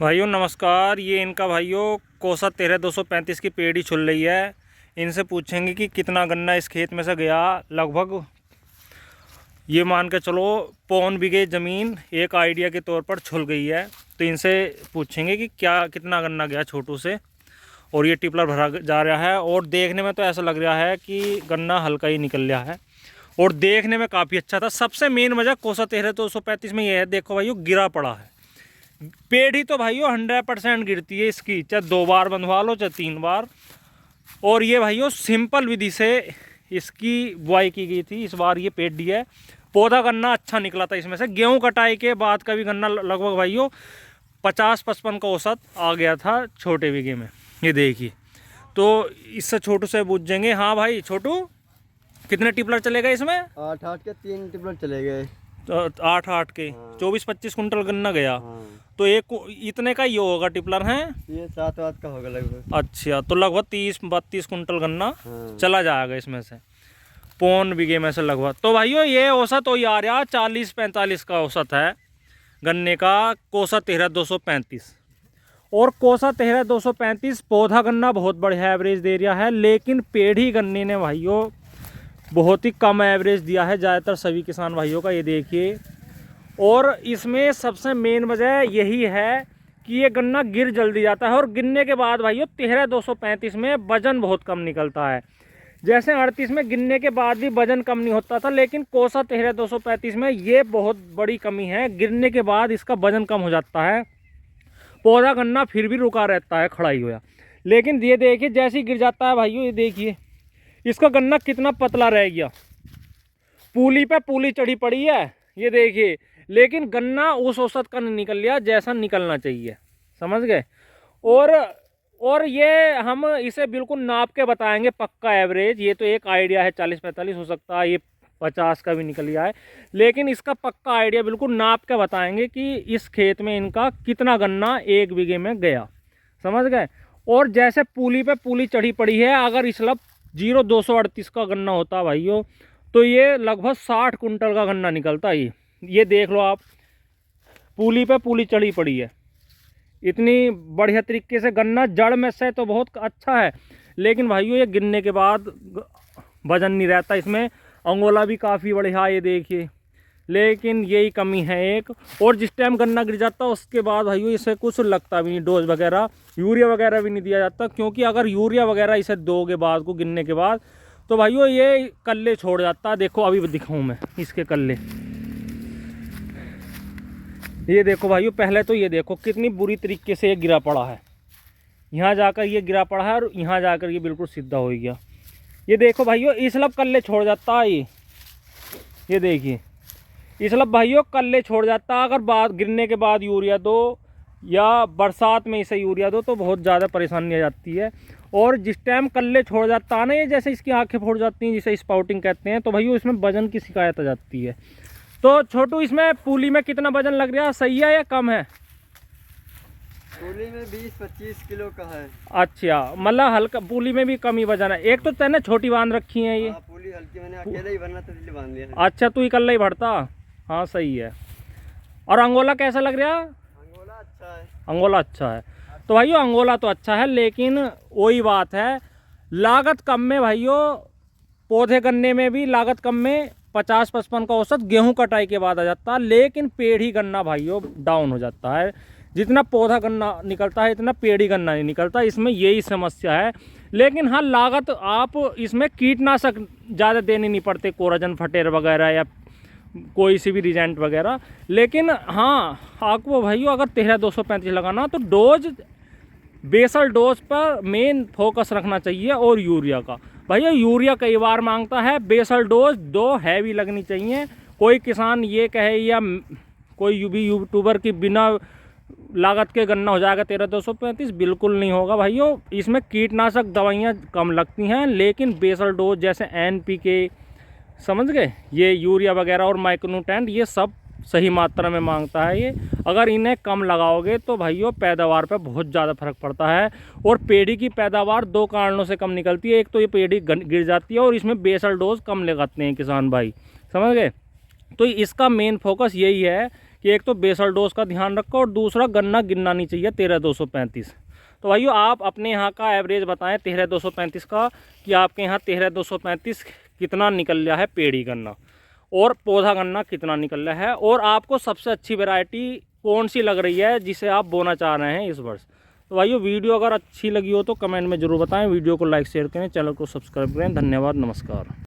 भाइयों नमस्कार। ये इनका भाइयों कोसा 13-235 की पेड़ी छुल रही है। इनसे पूछेंगे कि कितना गन्ना इस खेत में से गया। लगभग ये मान के चलो 5 बीघे ज़मीन एक आइडिया के तौर पर छुल गई है। तो इनसे पूछेंगे कि क्या कितना गन्ना गया छोटू से। और ये टिपलर भरा जा रहा है और देखने में तो ऐसा लग रहा है कि गन्ना हल्का ही निकल रहा है और देखने में काफ़ी अच्छा था। सबसे मेन वजह कोसा 13-235 में ये है, देखो भाइयों गिरा पड़ा है। पेड़ी तो भाइयों 100% गिरती है इसकी, चाहे 2 बार बंधवा लो चाहे 3 बार। और ये भाइयों सिंपल विधि से इसकी बुआई की गई थी। इस बार ये पेड़ी है, पौधा गन्ना अच्छा निकला था इसमें से। गेहूं कटाई के बाद का भी गन्ना लगभग भाइयों 50-55 का औसत आ गया था छोटे बीघे में। ये देखिए, तो इससे छोटू से पूछेंगे। हाँ भाई छोटू, कितने टिपलर चलेगा इसमें? 8 के 3 टिपलर चले गए। तो 8 के 24-25 कुंटल गन्ना गया। हाँ। तो एक इतने का ही होगा टिपलर है। ये 7 का होगा लगभग। अच्छा, तो लगभग 30-32 कुंटल गन्ना चला जाएगा इसमें से, 5 बीघे में से लगभग। तो भाइयों ये औसत हो आ रहा 40-45 का औसत है गन्ने का कोसा 13-235। और कोसा 13-235 पौधा गन्ना बहुत बढ़िया एवरेज दे रहा है, लेकिन पेढ़ी गन्ने ने भाइयों बहुत ही कम एवरेज दिया है ज़्यादातर सभी किसान भाइयों का। ये देखिए, और इसमें सबसे मेन वजह यही है कि ये गन्ना गिर जल्दी जाता है। और गिरने के बाद भाइयों 13-235 में वजन बहुत कम निकलता है। जैसे 38 में गिरने के बाद भी वजन कम नहीं होता था, लेकिन कोसा 13-235 में ये बहुत बड़ी कमी है। गिरने के बाद इसका वजन कम हो जाता है, पौधा गन्ना फिर भी रुका रहता है, खड़ा ही होया। लेकिन ये देखिए, जैसे ही गिर जाता है भाइयों, ये देखिए इसका गन्ना कितना पतला रह गया। पूली पे पूली चढ़ी पड़ी है, ये देखिए। लेकिन गन्ना उस औसत का नहीं निकल लिया जैसा निकलना चाहिए, समझ गए। और ये हम इसे बिल्कुल नाप के बताएंगे पक्का एवरेज। ये तो एक आइडिया है, 40-45 हो सकता है, ये 50 का भी निकल गया है। लेकिन इसका पक्का आइडिया बिल्कुल नाप के बताएंगे कि इस खेत में इनका कितना गन्ना 1 बीघे में गया, समझ गए। और जैसे पूली पे पूली चढ़ी पड़ी है, अगर इसलब 0-238 का गन्ना होता भाइयों तो ये लगभग 60 कुंटल का गन्ना निकलता है। ये देख लो आप, पूली पे पूली चढ़ी पड़ी है। इतनी बढ़िया तरीके से गन्ना जड़ में से तो बहुत अच्छा है, लेकिन भाइयों ये गिरने के बाद वजन नहीं रहता इसमें। अंगोला भी काफ़ी बढ़िया, ये देखिए। लेकिन यही कमी है एक। और जिस टाइम गन्ना गिर जाता है उसके बाद भाइयों इसे कुछ लगता भी नहीं, डोज वगैरह यूरिया वगैरह भी नहीं दिया जाता। क्योंकि अगर यूरिया वगैरह इसे दोगे बाद को गिरने के बाद तो भाइयों ये कल्ले छोड़ जाता है। देखो अभी दिखाऊं मैं इसके कल्ले, ये देखो भाइयों। पहले तो ये देखो कितनी बुरी तरीके से ये गिरा पड़ा है। यहाँ जाकर ये गिरा पड़ा है और यहाँ जाकर ये बिल्कुल सीधा हो गया। ये देखो भाइयों, इसलब कल्ले छोड़ जाता है ये देखिए, इसलब भाइयों कल्ले छोड़ जाता है। अगर बाद गिरने के बाद यूरिया दो या बरसात में इसे यूरिया दो तो बहुत ज़्यादा परेशानी आ जाती है। और जिस टाइम कल्ले छोड़ जाता है ना, ये जैसे इसकी आंखें फोड़ जाती हैं, जिसे स्पाउटिंग कहते हैं, तो भाइयों इसमें वजन की शिकायत आ जाती है। तो छोटू, इसमें पूली में कितना वजन लग रहा है, सही है या कम है? पूली में 20-25 किलो का है। अच्छा, मतलब हल्का, पूली में भी कम ही वजन है। एक तो तेने छोटी बांध रखी है ये। पूली हल्की, मैंने अकेले ही भरना था इसलिए बांध लिया। अच्छा, तू इकल्ला ही भरता। हाँ सही है। और अंगोला कैसा लग रहा? अंगोला अच्छा है। अंगोला अच्छा है। तो भाइयों अंगोला तो अच्छा है, लेकिन वही बात है, लागत कम में भाइयों, पौधे गन्ने में भी लागत कम में 50-55 का औसत गेहूं कटाई के बाद आ जाता है। लेकिन पेड़ी गन्ना भाइयों डाउन हो जाता है। जितना पौधा गन्ना निकलता है इतना पेड़ी गन्ना नहीं निकलता, इसमें यही समस्या है। लेकिन हाँ, लागत आप इसमें कीटनाशक ज़्यादा देने नहीं पड़ते, कोराजन फटेर वगैरह या कोई सी भी रिजेंट वगैरह। लेकिन हाँ, आपको भाइयों अगर 13-235 लगाना तो डोज, बेसल डोज पर मेन फोकस रखना चाहिए। और यूरिया का भैया, यूरिया कई बार मांगता है, बेसल डोज 2 हैवी लगनी चाहिए। कोई किसान ये कहे या कोई भी यूट्यूबर की बिना लागत के गन्ना हो जाएगा 13-235, बिल्कुल नहीं होगा भाइयों। इसमें कीटनाशक दवाइयाँ कम लगती हैं, लेकिन बेसल डोज जैसे NPK, समझ गए, ये यूरिया वगैरह और माइक्रोन्यूट्रेंट, ये सब सही मात्रा में मांगता है ये। अगर इन्हें कम लगाओगे तो भाइयों पैदावार पे बहुत ज़्यादा फर्क पड़ता है। और पेड़ी की पैदावार 2 कारणों से कम निकलती है। एक तो ये पेड़ी गिर जाती है और इसमें बेसल डोज कम लगाते हैं किसान भाई, समझ गए। तो इसका मेन फोकस यही है कि एक तो बेसल डोज का ध्यान रखो और दूसरा गन्ना गिरना नहीं चाहिए 13,235। तो भाइयों आप अपने यहाँ का एवरेज बताएं 13,235 का, कि आपके यहाँ 13,235 कितना निकल रहा है पेड़ी गन्ना और पौधा गन्ना कितना निकल रहा है, और आपको सबसे अच्छी वैरायटी कौन सी लग रही है जिसे आप बोना चाह रहे हैं इस वर्ष। तो भाइयों वीडियो अगर अच्छी लगी हो तो कमेंट में ज़रूर बताएं, वीडियो को लाइक शेयर करें, चैनल को सब्सक्राइब करें। धन्यवाद, नमस्कार।